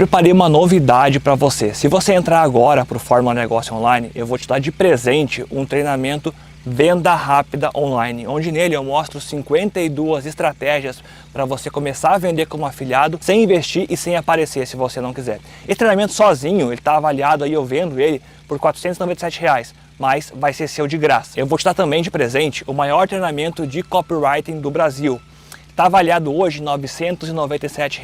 preparei uma novidade para você. Se você entrar agora para o Fórmula Negócio Online, eu vou te dar de presente um treinamento Venda Rápida Online, onde nele eu mostro 52 estratégias para você começar a vender como afiliado sem investir e sem aparecer, se você não quiser. Esse treinamento sozinho, ele está avaliado aí, eu vendo ele por R$ 497, mas vai ser seu de graça. Eu vou te dar também de presente o maior treinamento de copywriting do Brasil. Está avaliado hoje R$ 997,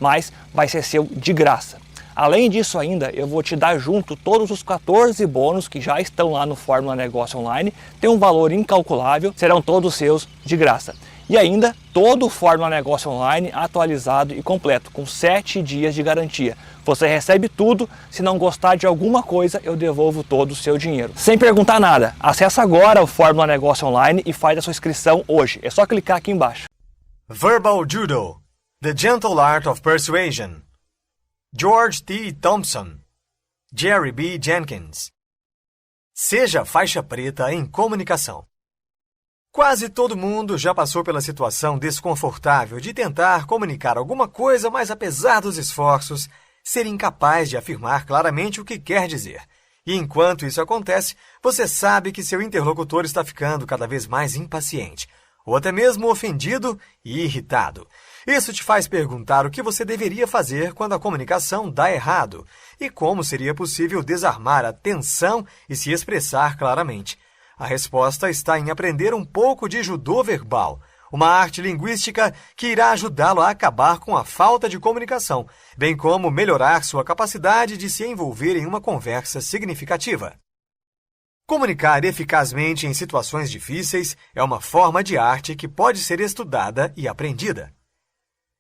mas vai ser seu de graça. Além disso ainda, eu vou te dar junto todos os 14 bônus que já estão lá no Fórmula Negócio Online. Tem um valor incalculável, serão todos seus de graça. E ainda, todo o Fórmula Negócio Online atualizado e completo, com 7 dias de garantia. Você recebe tudo, se não gostar de alguma coisa, eu devolvo todo o seu dinheiro. Sem perguntar nada, acessa agora o Fórmula Negócio Online e faz a sua inscrição hoje. É só clicar aqui embaixo. Verbal Judo, The Gentle Art of Persuasion. George T. Thompson, Jerry B. Jenkins. Seja faixa preta em comunicação. Quase todo mundo já passou pela situação desconfortável de tentar comunicar alguma coisa, mas apesar dos esforços, ser incapaz de afirmar claramente o que quer dizer. E enquanto isso acontece, você sabe que seu interlocutor está ficando cada vez mais impaciente, ou até mesmo ofendido e irritado. Isso te faz perguntar o que você deveria fazer quando a comunicação dá errado e como seria possível desarmar a tensão e se expressar claramente. A resposta está em aprender um pouco de judô verbal, uma arte linguística que irá ajudá-lo a acabar com a falta de comunicação, bem como melhorar sua capacidade de se envolver em uma conversa significativa. Comunicar eficazmente em situações difíceis é uma forma de arte que pode ser estudada e aprendida.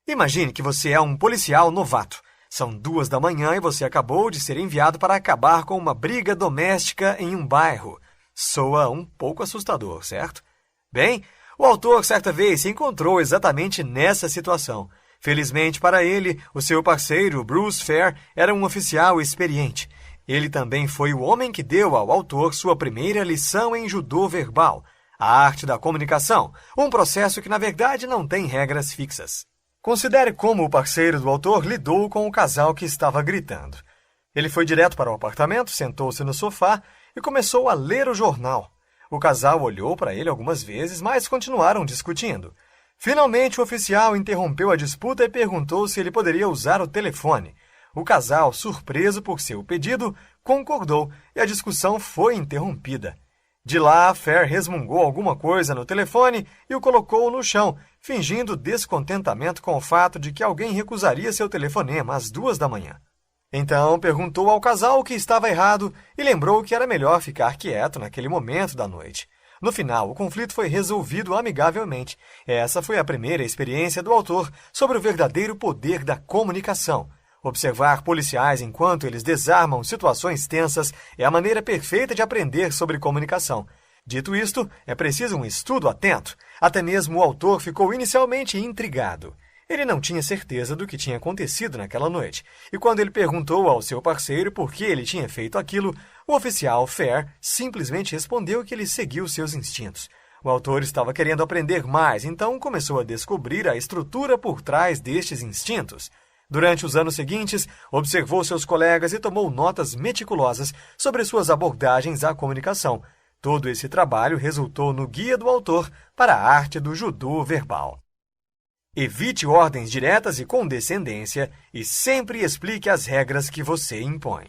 Imagine que você é um policial novato. São 2 da manhã e você acabou de ser enviado para acabar com uma briga doméstica em um bairro. Soa um pouco assustador, certo? Bem, o autor certa vez se encontrou exatamente nessa situação. Felizmente para ele, o seu parceiro, Bruce Fair, era um oficial experiente. Ele também foi o homem que deu ao autor sua primeira lição em judô verbal, a arte da comunicação, um processo que na verdade não tem regras fixas. Considere como o parceiro do autor lidou com o casal que estava gritando. Ele foi direto para o apartamento, sentou-se no sofá e começou a ler o jornal. O casal olhou para ele algumas vezes, mas continuaram discutindo. Finalmente, o oficial interrompeu a disputa e perguntou se ele poderia usar o telefone. O casal, surpreso por seu pedido, concordou e a discussão foi interrompida. De lá, Fair resmungou alguma coisa no telefone e o colocou no chão, fingindo descontentamento com o fato de que alguém recusaria seu telefonema às 2 da manhã. Então, perguntou ao casal o que estava errado e lembrou que era melhor ficar quieto naquele momento da noite. No final, o conflito foi resolvido amigavelmente. Essa foi a primeira experiência do autor sobre o verdadeiro poder da comunicação. Observar policiais enquanto eles desarmam situações tensas é a maneira perfeita de aprender sobre comunicação. Dito isto, é preciso um estudo atento. Até mesmo o autor ficou inicialmente intrigado. Ele não tinha certeza do que tinha acontecido naquela noite, e quando ele perguntou ao seu parceiro por que ele tinha feito aquilo, o oficial Fair simplesmente respondeu que ele seguiu seus instintos. O autor estava querendo aprender mais, então começou a descobrir a estrutura por trás destes instintos. Durante os anos seguintes, observou seus colegas e tomou notas meticulosas sobre suas abordagens à comunicação. Todo esse trabalho resultou no guia do autor para a arte do judô verbal. Evite ordens diretas e condescendência e sempre explique as regras que você impõe.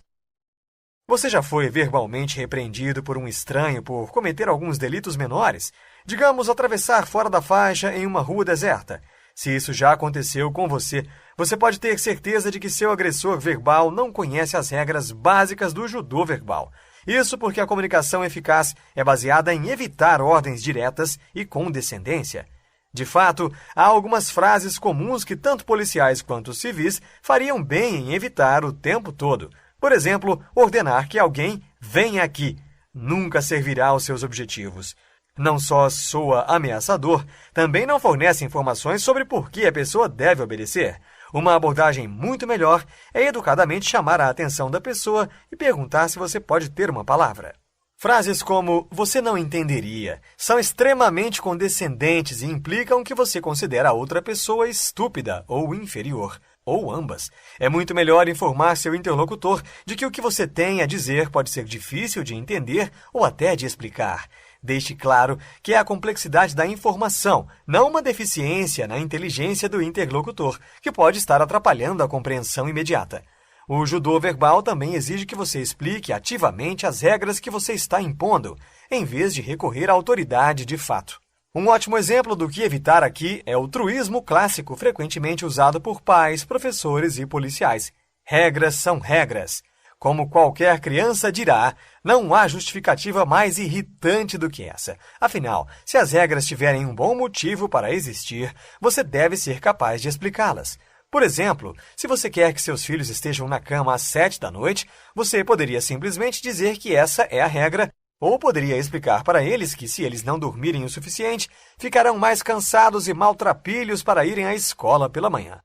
Você já foi verbalmente repreendido por um estranho por cometer alguns delitos menores? Digamos, atravessar fora da faixa em uma rua deserta. Se isso já aconteceu com você, você pode ter certeza de que seu agressor verbal não conhece as regras básicas do judô verbal. Isso porque a comunicação eficaz é baseada em evitar ordens diretas e condescendência. De fato, há algumas frases comuns que tanto policiais quanto civis fariam bem em evitar o tempo todo. Por exemplo, ordenar que alguém venha aqui nunca servirá aos seus objetivos. Não só soa ameaçador, também não fornece informações sobre por que a pessoa deve obedecer. Uma abordagem muito melhor é educadamente chamar a atenção da pessoa e perguntar se você pode ter uma palavra. Frases como "você não entenderia" são extremamente condescendentes e implicam que você considera a outra pessoa estúpida ou inferior. ou ambas. É muito melhor informar seu interlocutor de que o que você tem a dizer pode ser difícil de entender ou até de explicar. Deixe claro que é a complexidade da informação, não uma deficiência na inteligência do interlocutor, que pode estar atrapalhando a compreensão imediata. O judô verbal também exige que você explique ativamente as regras que você está impondo, em vez de recorrer à autoridade de fato. Um ótimo exemplo do que evitar aqui é o truísmo clássico frequentemente usado por pais, professores e policiais. Regras são regras. Como qualquer criança dirá, não há justificativa mais irritante do que essa. Afinal, se as regras tiverem um bom motivo para existir, você deve ser capaz de explicá-las. Por exemplo, se você quer que seus filhos estejam na cama às 7 da noite, você poderia simplesmente dizer que essa é a regra, ou poderia explicar para eles que, se eles não dormirem o suficiente, ficarão mais cansados e maltrapilhos para irem à escola pela manhã.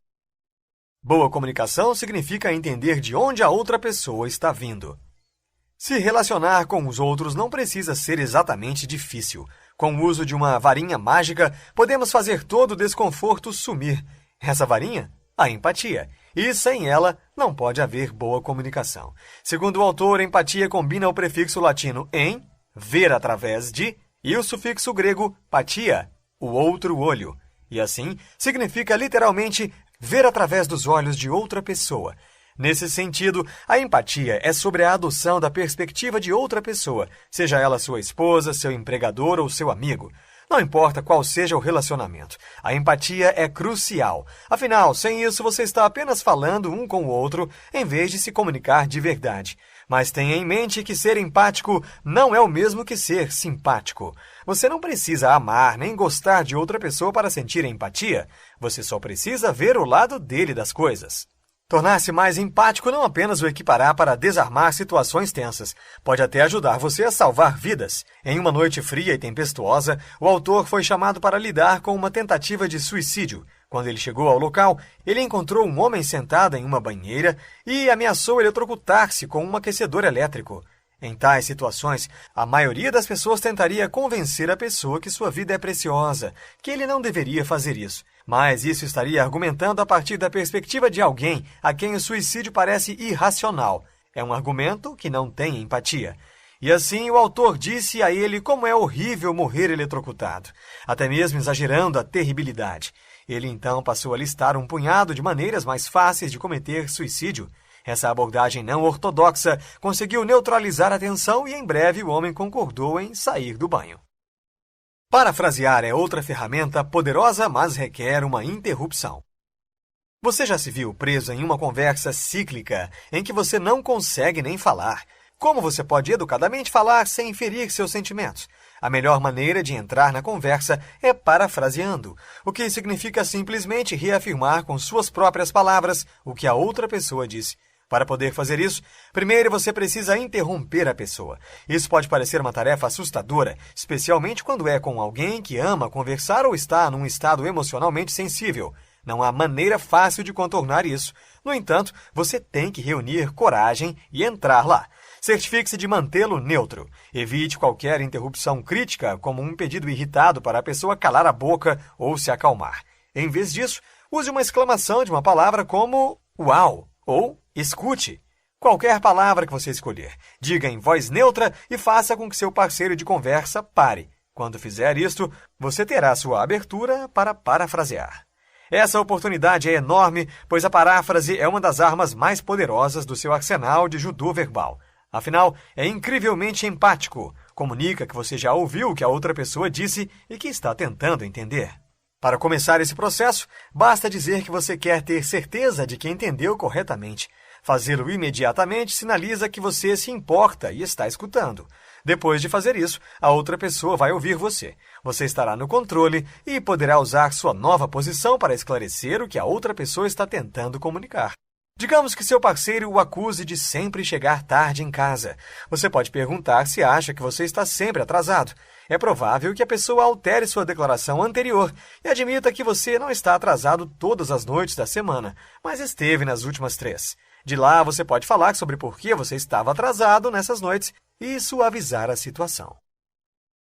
Boa comunicação significa entender de onde a outra pessoa está vindo. Se relacionar com os outros não precisa ser exatamente difícil. Com o uso de uma varinha mágica, podemos fazer todo o desconforto sumir. Essa varinha? A empatia. E sem ela, não pode haver boa comunicação. Segundo o autor, empatia combina o prefixo latino em, ver através de, e o sufixo grego patia, o outro olho. E assim, significa literalmente ver através dos olhos de outra pessoa. Nesse sentido, a empatia é sobre a adoção da perspectiva de outra pessoa, seja ela sua esposa, seu empregador ou seu amigo. Não importa qual seja o relacionamento, a empatia é crucial. Afinal, sem isso você está apenas falando um com o outro, em vez de se comunicar de verdade. Mas tenha em mente que ser empático não é o mesmo que ser simpático. Você não precisa amar nem gostar de outra pessoa para sentir empatia. Você só precisa ver o lado dele das coisas. Tornar-se mais empático não apenas o equipará para desarmar situações tensas, pode até ajudar você a salvar vidas. Em uma noite fria e tempestuosa, o autor foi chamado para lidar com uma tentativa de suicídio. Quando ele chegou ao local, ele encontrou um homem sentado em uma banheira e ameaçou eletrocutar-se com um aquecedor elétrico. Em tais situações, a maioria das pessoas tentaria convencer a pessoa que sua vida é preciosa, que ele não deveria fazer isso. Mas isso estaria argumentando a partir da perspectiva de alguém a quem o suicídio parece irracional. É um argumento que não tem empatia. E assim o autor disse a ele como é horrível morrer eletrocutado, até mesmo exagerando a terribilidade. Ele então passou a listar um punhado de maneiras mais fáceis de cometer suicídio. Essa abordagem não ortodoxa conseguiu neutralizar a tensão e em breve o homem concordou em sair do banho. Parafrasear é outra ferramenta poderosa, mas requer uma interrupção. Você já se viu preso em uma conversa cíclica em que você não consegue nem falar? Como você pode educadamente falar sem ferir seus sentimentos? A melhor maneira de entrar na conversa é parafraseando, o que significa simplesmente reafirmar com suas próprias palavras o que a outra pessoa disse. Para poder fazer isso, primeiro você precisa interromper a pessoa. Isso pode parecer uma tarefa assustadora, especialmente quando é com alguém que ama conversar ou está num estado emocionalmente sensível. Não há maneira fácil de contornar isso. No entanto, você tem que reunir coragem e entrar lá. Certifique-se de mantê-lo neutro. Evite qualquer interrupção crítica, como um pedido irritado para a pessoa calar a boca ou se acalmar. Em vez disso, use uma exclamação de uma palavra como "Uau!" ou "Escute". Qualquer palavra que você escolher, diga em voz neutra e faça com que seu parceiro de conversa pare. Quando fizer isto, você terá sua abertura para parafrasear. Essa oportunidade é enorme, pois a paráfrase é uma das armas mais poderosas do seu arsenal de judô verbal. Afinal, é incrivelmente empático. Comunica que você já ouviu o que a outra pessoa disse e que está tentando entender. Para começar esse processo, basta dizer que você quer ter certeza de que entendeu corretamente. Fazê-lo imediatamente sinaliza que você se importa e está escutando. Depois de fazer isso, a outra pessoa vai ouvir você. Você estará no controle e poderá usar sua nova posição para esclarecer o que a outra pessoa está tentando comunicar. Digamos que seu parceiro o acuse de sempre chegar tarde em casa. Você pode perguntar se acha que você está sempre atrasado. É provável que a pessoa altere sua declaração anterior e admita que você não está atrasado todas as noites da semana, mas esteve nas últimas 3. De lá, você pode falar sobre por que você estava atrasado nessas noites e suavizar a situação.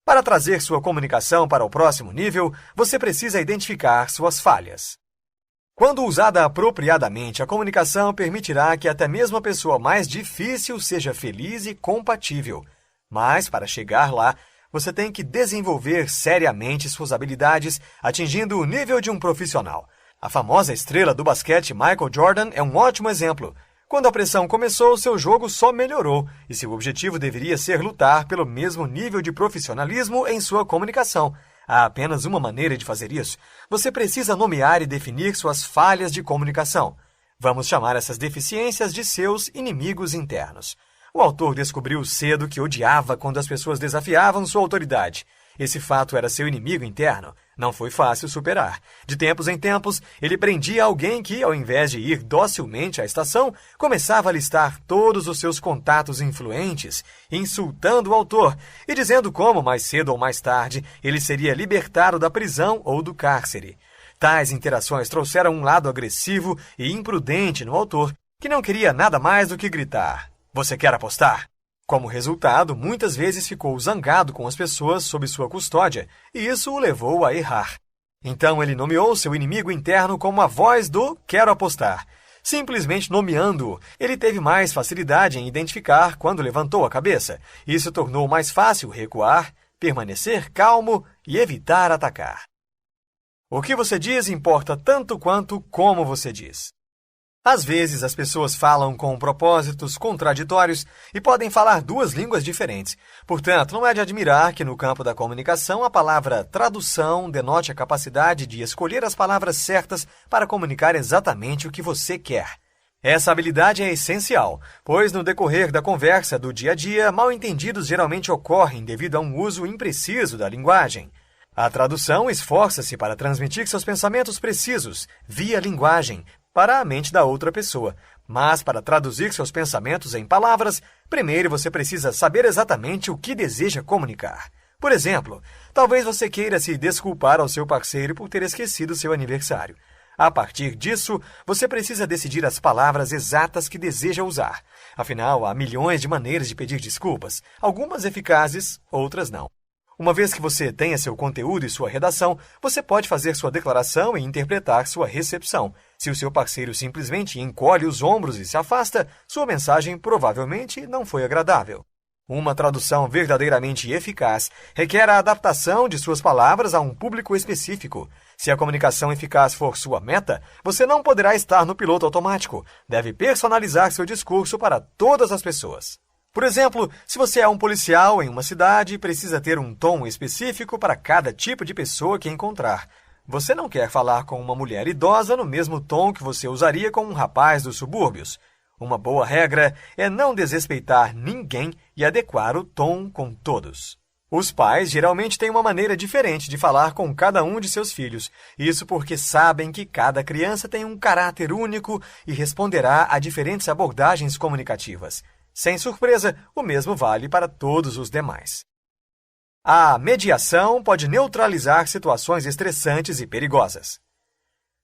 Para trazer sua comunicação para o próximo nível, você precisa identificar suas falhas. Quando usada apropriadamente, a comunicação permitirá que até mesmo a pessoa mais difícil seja feliz e compatível. Mas, para chegar lá, você tem que desenvolver seriamente suas habilidades, atingindo o nível de um profissional. A famosa estrela do basquete Michael Jordan é um ótimo exemplo. Quando a pressão começou, seu jogo só melhorou, e seu objetivo deveria ser lutar pelo mesmo nível de profissionalismo em sua comunicação. Há apenas uma maneira de fazer isso. Você precisa nomear e definir suas falhas de comunicação. Vamos chamar essas deficiências de seus inimigos internos. O autor descobriu cedo que odiava quando as pessoas desafiavam sua autoridade. Esse fato era seu inimigo interno. Não foi fácil superar. De tempos em tempos, ele prendia alguém que, ao invés de ir docilmente à estação, começava a listar todos os seus contatos influentes, insultando o autor e dizendo como, mais cedo ou mais tarde, ele seria libertado da prisão ou do cárcere. Tais interações trouxeram um lado agressivo e imprudente no autor, que não queria nada mais do que gritar: "Você quer apostar?" Como resultado, muitas vezes ficou zangado com as pessoas sob sua custódia, e isso o levou a errar. Então ele nomeou seu inimigo interno como a voz do "quero apostar". Simplesmente nomeando-o, ele teve mais facilidade em identificar quando levantou a cabeça. Isso tornou mais fácil recuar, permanecer calmo e evitar atacar. O que você diz importa tanto quanto como você diz. Às vezes, as pessoas falam com propósitos contraditórios e podem falar duas línguas diferentes. Portanto, não é de admirar que no campo da comunicação a palavra tradução denote a capacidade de escolher as palavras certas para comunicar exatamente o que você quer. Essa habilidade é essencial, pois no decorrer da conversa do dia a dia, mal-entendidos geralmente ocorrem devido a um uso impreciso da linguagem. A tradução esforça-se para transmitir seus pensamentos precisos, via linguagem, para a mente da outra pessoa. Mas, para traduzir seus pensamentos em palavras, primeiro você precisa saber exatamente o que deseja comunicar. Por exemplo, talvez você queira se desculpar ao seu parceiro por ter esquecido seu aniversário. A partir disso, você precisa decidir as palavras exatas que deseja usar. Afinal, há milhões de maneiras de pedir desculpas, algumas eficazes, outras não. Uma vez que você tenha seu conteúdo e sua redação, você pode fazer sua declaração e interpretar sua recepção. Se o seu parceiro simplesmente encolhe os ombros e se afasta, sua mensagem provavelmente não foi agradável. Uma tradução verdadeiramente eficaz requer a adaptação de suas palavras a um público específico. Se a comunicação eficaz for sua meta, você não poderá estar no piloto automático. Deve personalizar seu discurso para todas as pessoas. Por exemplo, se você é um policial em uma cidade, precisa ter um tom específico para cada tipo de pessoa que encontrar. Você não quer falar com uma mulher idosa no mesmo tom que você usaria com um rapaz dos subúrbios. Uma boa regra é não desrespeitar ninguém e adequar o tom com todos. Os pais geralmente têm uma maneira diferente de falar com cada um de seus filhos. Isso porque sabem que cada criança tem um caráter único e responderá a diferentes abordagens comunicativas. Sem surpresa, o mesmo vale para todos os demais. A mediação pode neutralizar situações estressantes e perigosas.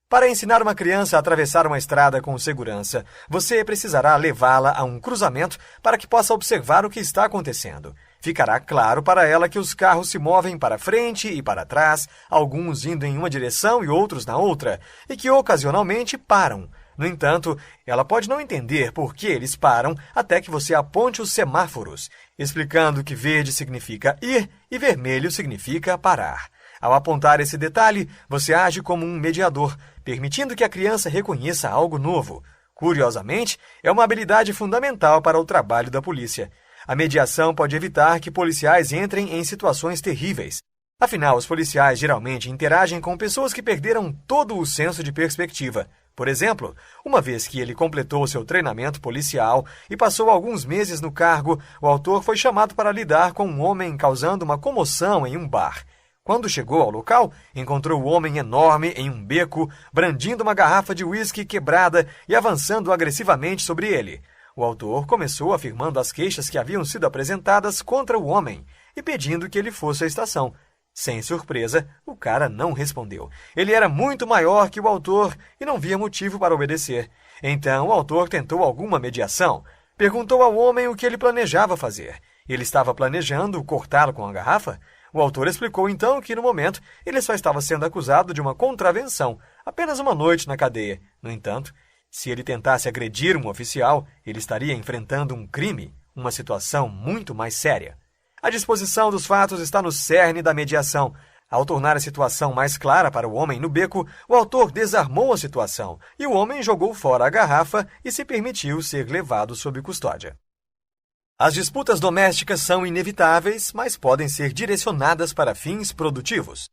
Para ensinar uma criança a atravessar uma estrada com segurança, você precisará levá-la a um cruzamento para que possa observar o que está acontecendo. Ficará claro para ela que os carros se movem para frente e para trás, alguns indo em uma direção e outros na outra, e que ocasionalmente param. No entanto, ela pode não entender por que eles param até que você aponte os semáforos, explicando que verde significa ir e vermelho significa parar. Ao apontar esse detalhe, você age como um mediador, permitindo que a criança reconheça algo novo. Curiosamente, é uma habilidade fundamental para o trabalho da polícia. A mediação pode evitar que policiais entrem em situações terríveis. Afinal, os policiais geralmente interagem com pessoas que perderam todo o senso de perspectiva. Por exemplo, uma vez que ele completou seu treinamento policial e passou alguns meses no cargo, o autor foi chamado para lidar com um homem causando uma comoção em um bar. Quando chegou ao local, encontrou o homem enorme em um beco, brandindo uma garrafa de uísque quebrada e avançando agressivamente sobre ele. O autor começou afirmando as queixas que haviam sido apresentadas contra o homem e pedindo que ele fosse à estação. Sem surpresa, o cara não respondeu. Ele era muito maior que o autor e não via motivo para obedecer. Então, o autor tentou alguma mediação. Perguntou ao homem o que ele planejava fazer. Ele estava planejando cortá-lo com a garrafa? O autor explicou então que, no momento, ele só estava sendo acusado de uma contravenção, apenas uma noite na cadeia. No entanto, se ele tentasse agredir um oficial, ele estaria enfrentando um crime, uma situação muito mais séria. A disposição dos fatos está no cerne da mediação. Ao tornar a situação mais clara para o homem no beco, o autor desarmou a situação e o homem jogou fora a garrafa e se permitiu ser levado sob custódia. As disputas domésticas são inevitáveis, mas podem ser direcionadas para fins produtivos.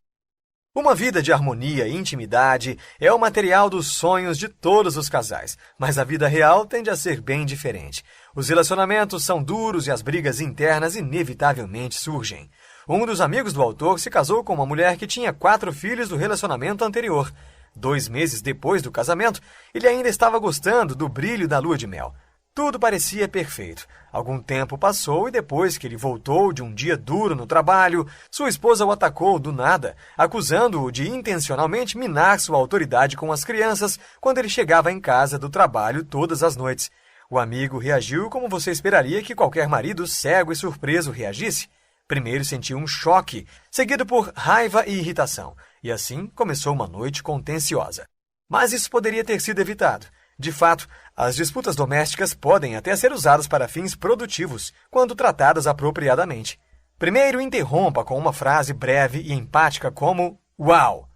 Uma vida de harmonia e intimidade é o material dos sonhos de todos os casais, mas a vida real tende a ser bem diferente. Os relacionamentos são duros e as brigas internas inevitavelmente surgem. Um dos amigos do autor se casou com uma mulher que tinha 4 filhos do relacionamento anterior. 2 meses depois do casamento, ele ainda estava gostando do brilho da lua de mel. Tudo parecia perfeito. Algum tempo passou e depois que ele voltou de um dia duro no trabalho, sua esposa o atacou do nada, acusando-o de intencionalmente minar sua autoridade com as crianças quando ele chegava em casa do trabalho todas as noites. O amigo reagiu como você esperaria que qualquer marido cego e surpreso reagisse. Primeiro sentiu um choque, seguido por raiva e irritação, e assim começou uma noite contenciosa. Mas isso poderia ter sido evitado. De fato, as disputas domésticas podem até ser usadas para fins produtivos, quando tratadas apropriadamente. Primeiro, interrompa com uma frase breve e empática como "Uau!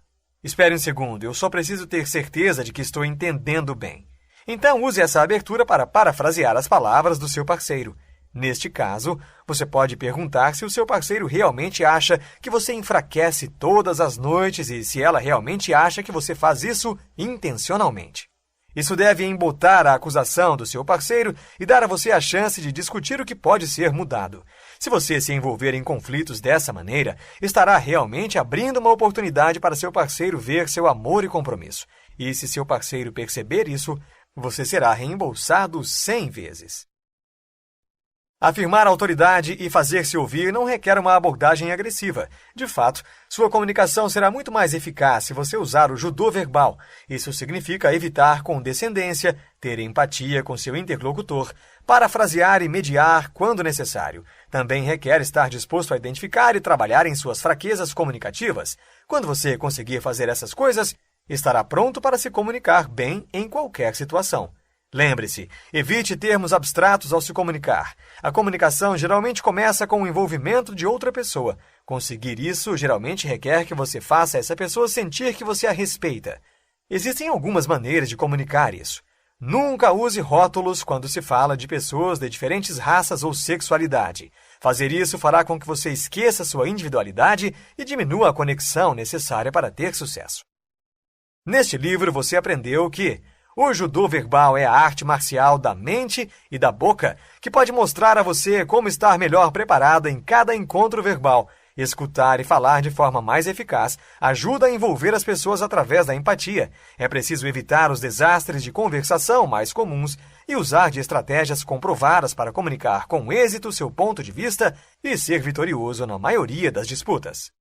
Espere um segundo, eu só preciso ter certeza de que estou entendendo bem." Então, use essa abertura para parafrasear as palavras do seu parceiro. Neste caso, você pode perguntar se o seu parceiro realmente acha que você enfraquece todas as noites e se ela realmente acha que você faz isso intencionalmente. Isso deve embotar a acusação do seu parceiro e dar a você a chance de discutir o que pode ser mudado. Se você se envolver em conflitos dessa maneira, estará realmente abrindo uma oportunidade para seu parceiro ver seu amor e compromisso. E se seu parceiro perceber isso, você será reembolsado 100 vezes. Afirmar autoridade e fazer-se ouvir não requer uma abordagem agressiva. De fato, sua comunicação será muito mais eficaz se você usar o judô verbal. Isso significa evitar condescendência, ter empatia com seu interlocutor, parafrasear e mediar quando necessário. Também requer estar disposto a identificar e trabalhar em suas fraquezas comunicativas. Quando você conseguir fazer essas coisas, estará pronto para se comunicar bem em qualquer situação. Lembre-se, evite termos abstratos ao se comunicar. A comunicação geralmente começa com o envolvimento de outra pessoa. Conseguir isso geralmente requer que você faça essa pessoa sentir que você a respeita. Existem algumas maneiras de comunicar isso. Nunca use rótulos quando se fala de pessoas de diferentes raças ou sexualidade. Fazer isso fará com que você esqueça sua individualidade e diminua a conexão necessária para ter sucesso. Neste livro você aprendeu que o judô verbal é a arte marcial da mente e da boca que pode mostrar a você como estar melhor preparada em cada encontro verbal. Escutar e falar de forma mais eficaz ajuda a envolver as pessoas através da empatia. É preciso evitar os desastres de conversação mais comuns e usar de estratégias comprovadas para comunicar com êxito seu ponto de vista e ser vitorioso na maioria das disputas.